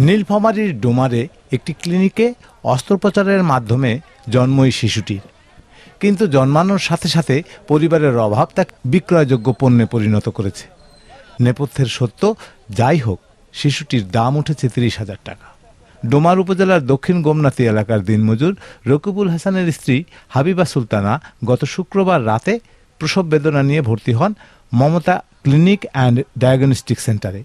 নীলফামারীর ডোমারে একটি ক্লিনিকে অস্ত্রোপচারের মাধ্যমে জন্মই শিশুটির, কিন্তু জন্মানোর সাথে সাথে পরিবারের অভাব তাকে বিক্রয়যোগ্য পণ্যে পরিণত করেছে। নেপথ্যের সত্য যাই হোক, শিশুটির দাম উঠেছে ৩০,০০০ টাকা। ডোমার উপজেলার দক্ষিণ গোমনাথী এলাকার দিনমজুর রকিবুল হাসানের স্ত্রী হাবিবা সুলতানা গত শুক্রবার রাতে প্রসব বেদনা নিয়ে ভর্তি হন মমতা ক্লিনিক অ্যান্ড ডায়াগনস্টিক সেন্টারে।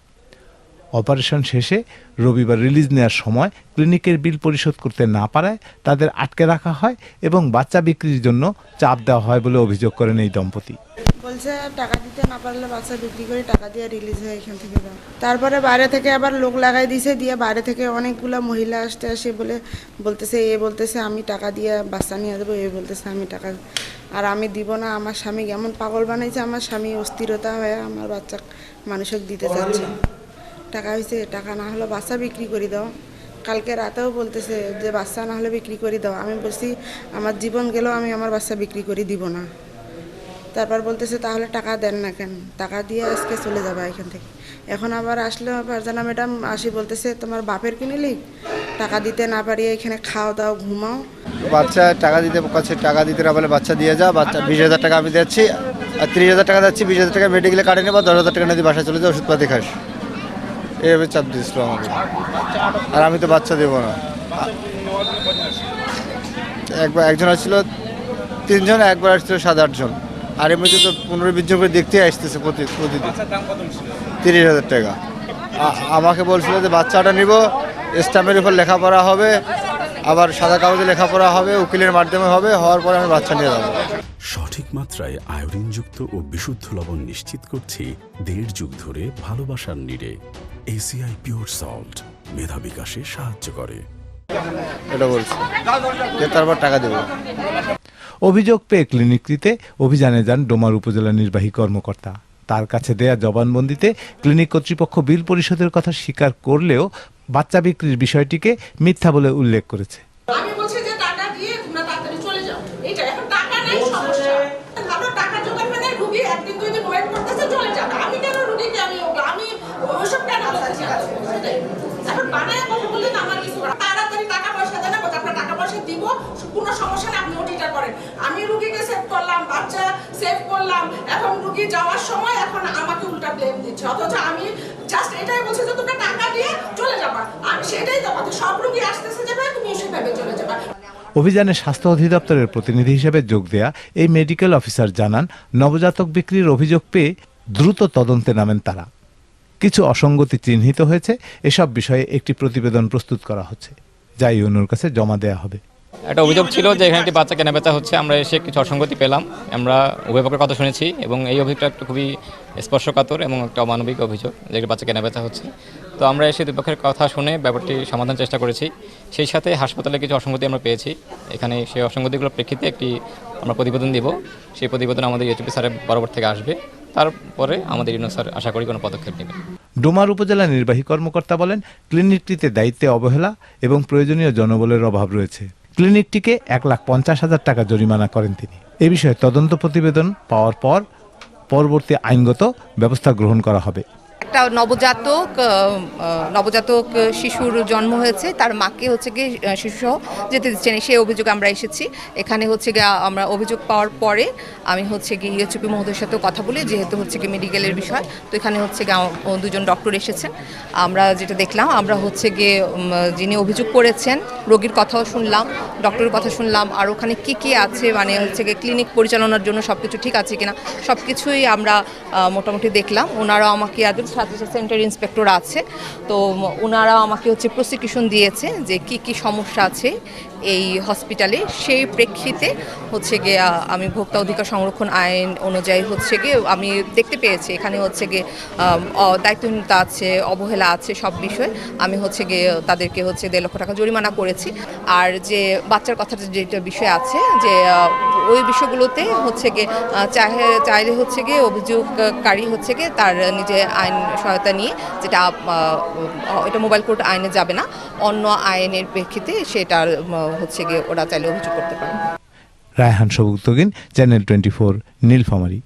অপারেশন শেষে রবিবার রিলিজ নেওয়ার সময় ক্লিনিকের বিল পরিশোধ করতে না পারায় তাদের আটকে রাখা হয় এবং বাচ্চা বিক্রির জন্য চাপ দেওয়া হয় বলে অভিযোগ করেন এই দম্পতি। বলছে টাকা দিতে না পারলে বাচ্চা বিক্রি করে টাকা দিয়ে রিলিজ হয় এখান থেকে। তারপরে বাইরে থেকে আবার লোক লাগাই দিয়েছে, দিয়ে বাইরে থেকে অনেকগুলো মহিলা আসে বলতেছে আমি টাকা দিয়ে বাচ্চা নিয়ে দেবো, বলতেছে আমি টাকা আর আমি দিব না। আমার স্বামী এমন পাগল বানাইছে, আমার স্বামী অস্থিরতা হয়ে আমার বাচ্চা মানুষক দিতে চাচ্ছে। টাকা হয়েছে, টাকা না হলে বাচ্চা বিক্রি করে দাও। কালকে রাতেও বলতেছে যে বাচ্চা না হলে বিক্রি করে দাও। আমি বলছি আমার জীবন গেলেও আমি আমার বাচ্চা বিক্রি করে দিব না। তারপর বলতেছে তাহলে টাকা দেন না কেন, টাকা দিয়ে আজকে চলে যাবে এখান থেকে। এখন আবার আসলে ফারজানা ম্যাডাম আসি বলতেছে তোমার বাপের কিনেলি, টাকা দিতে না পারিয়ে এখানে খাও দাও ঘুমাও। বাচ্চা টাকা দিতে কাছে টাকা দিতে না বলে বাচ্চা দিয়ে যা, বাচ্চা 20,000 টাকা আমি দিচ্ছি আর 30,000 টাকা দিচ্ছি, 20,000 টাকা মেডিকেলে কাটে নেবো, 10,000 টাকা নিয়ে বাসায় চলে যাও ওষুধপাতি খাস, এইভাবে চাপ দিয়েছিল আমাকে। আর আমি তো বাচ্চা দেবো না। একজন আসছিল 3 জন, একবার আসছিল 7-8 জন, আর এমনিতে তো 15-20 জন করে দেখতে আসতেছে প্রতিদিন। 30,000 টাকা আমাকে বলছিল যে বাচ্চাটা নিব, স্ট্যাম্পের উপর লেখাপড়া হবে, আবার সাদা কাগজে লেখাপড়া হবে, উকিলের মাধ্যমে হবে, হওয়ার পরে আমি বাচ্চা নিয়ে যাবো। সঠিক মাত্রায় আয়োডিনযুক্ত ও বিশুদ্ধ লবণ নিশ্চিত করছি 1.5 যুগ ধরে ভালোবাসার নিড়ে। ACI পিওর সল্ট মেধা বিকাশে সাহায্য করে। এটা বলছি যে তারপর টাকা দেবো। অভিযোগ পেয়ে ক্লিনিকটিতে অভিযানে যান ডোমার উপজেলা নির্বাহী কর্মকর্তা। তার কাছে দেয়া জবানবন্দিতে ক্লিনিক কর্তৃপক্ষ বিল পরিশোধের কথা স্বীকার করলেও বাচ্চা বিক্রির বিষয়টিকে মিথ্যা বলে উল্লেখ করেছে। আমি বলছি যে টাকা দিয়ে তোমরা তাড়াতাড়ি চলে যাও, এটা এখন টাকা নাই সমস্যা। আমরা টাকা জোগাড় মানে রুগী একদিন 2 দিন ওয়েট করতেছে চলে যাবে, আমি কেন রুগীকে আমি ওসব কেন বলতেছি? এখন বানায় কথা বললে না আমার কিছু তাড়াতাড়ি টাকা পয়সা দেন, আপনার টাকা পয়সা দিব, কোনো সমস্যা না, আপনি ওটিটা করেন। আমি রুগীকে সেভ করলাম, বাচ্চা সেভ করলাম, এখন রুগী যাওয়ার সময় এখন আমাকে উল্টা ব্লেম দিচ্ছে, অথচ আমি জাস্ট এটাই বলছি যে তোমরা টাকা দিয়ে চলে যাবা। আমি সেটাই দেবো, সব রুগী আসতেছে যাবে, তুমি সেভাবে চলে যাবা। অভিযানে স্বাস্থ্য অধিদপ্তরের প্রতিনিধি হিসেবে যোগ দেয়া এই মেডিকেল অফিসার জানান, নবজাতক বিক্রির অভিযোগ পেয়ে দ্রুত তদন্তে নামেন তারা। কিছু অসঙ্গতি চিহ্নিত হয়েছে, এসব বিষয়ে একটি প্রতিবেদন প্রস্তুত করা হচ্ছে, যা ইউনোর কাছে জমা দেওয়া হবে। একটা অভিযোগ ছিল যে এখানে একটি বাচ্চা কেনাবেচা হচ্ছে, আমরা এসে কিছু অসঙ্গতি পেলাম, আমরা উভয় পক্ষের কথা শুনেছি এবং এই অভিযোগটা একটা খুবই স্পর্শকাতর এবং একটা অমানবিক অভিযোগ যে একটি বাচ্চা কেনাবেচা হচ্ছে। তো আমরা এসে দুই পক্ষের কথা শুনে ব্যাপারটি সমাধান চেষ্টা করেছি। সেই সাথে হাসপাতালে কিছু অসঙ্গতি আমরা পেয়েছি, এখানে সেই অসঙ্গতিগুলোর প্রেক্ষিতে একটি আমরা প্রতিবেদন দিব। সেই প্রতিবেদন আমাদের এইচপি স্যারের বরাবর থেকে আসবে, তারপরে আমাদের ইউনো স্যার আশা করি কোনো পদক্ষেপ নেবেন। ডোমার উপজেলা নির্বাহী কর্মকর্তা বলেন, ক্লিনিকটিতে দায়িত্বে অবহেলা এবং প্রয়োজনীয় জনবলের অভাব রয়েছে। ক্লিনিকটিকে 1,50,000 টাকা জরিমানা করেন তিনি। এ বিষয়ে তদন্ত প্রতিবেদন পাওয়ার পর পরবর্তী আইনগত ব্যবস্থা গ্রহণ করা হবে। একটা নবজাতক শিশুর জন্ম হয়েছে, তার মাকে হচ্ছে গিয়ে শিশুসহ যেতে দিচ্ছেন, সেই অভিযোগে আমরা এসেছি এখানে। হচ্ছে গিয়ে আমরা অভিযোগ পাওয়ার পরে আমি হচ্ছে গিয়ে ইউএচপি মহোদয়ের সাথেও কথা বলি, যেহেতু হচ্ছে গিয়ে মেডিকেলের বিষয়। তো এখানে হচ্ছে গিয়ে 2 জন ডক্টর এসেছেন। আমরা যেটা দেখলাম, আমরা হচ্ছে গিয়ে যিনি অভিযোগ করেছেন রোগীর কথাও শুনলাম, ডক্টরের কথা শুনলাম, আর ওখানে কী আছে মানে হচ্ছে গিয়ে ক্লিনিক পরিচালনার জন্য সব কিছু ঠিক আছে কিনা সব কিছুই আমরা মোটামুটি দেখলাম। ওনারা আমাকে সেন্টার ইন্সপেক্টর আছে, তো ওনারা আমাকে হচ্ছে প্রসিকিউশন দিয়েছে যে কি সমস্যা আছে এই হসপিটালে। সেই প্রেক্ষিতে হচ্ছে গিয়ে আমি ভোক্তা অধিকার সংরক্ষণ আইন অনুযায়ী হচ্ছে গিয়ে আমি দেখতে পেয়েছি এখানে হচ্ছে গিয়ে দায়িত্বহীনতা আছে, অবহেলা আছে, সব বিষয়ে আমি হচ্ছে গিয়ে তাদেরকে হচ্ছে 1.5 লক্ষ টাকা জরিমানা করেছি। আর যে বাচ্চার কথা যেটা বিষয় আছে, যে ওই বিষয়গুলোতে হচ্ছে গিয়ে চাইলে হচ্ছে গিয়ে অভিযোগকারী হচ্ছে গিয়ে তার নিজে আইন সহায়তা নিয়ে, যেটা এটা মোবাইল কোর্ট আইনে যাবে না, অন্য আইনের প্রেক্ষিতে সেটার হচ্ছে গিয়ে ওরা চাইলে অভিযোগ করতে পারে। রায়হান সবুক্তগিন, চ্যানেল 24, নীলফামারী।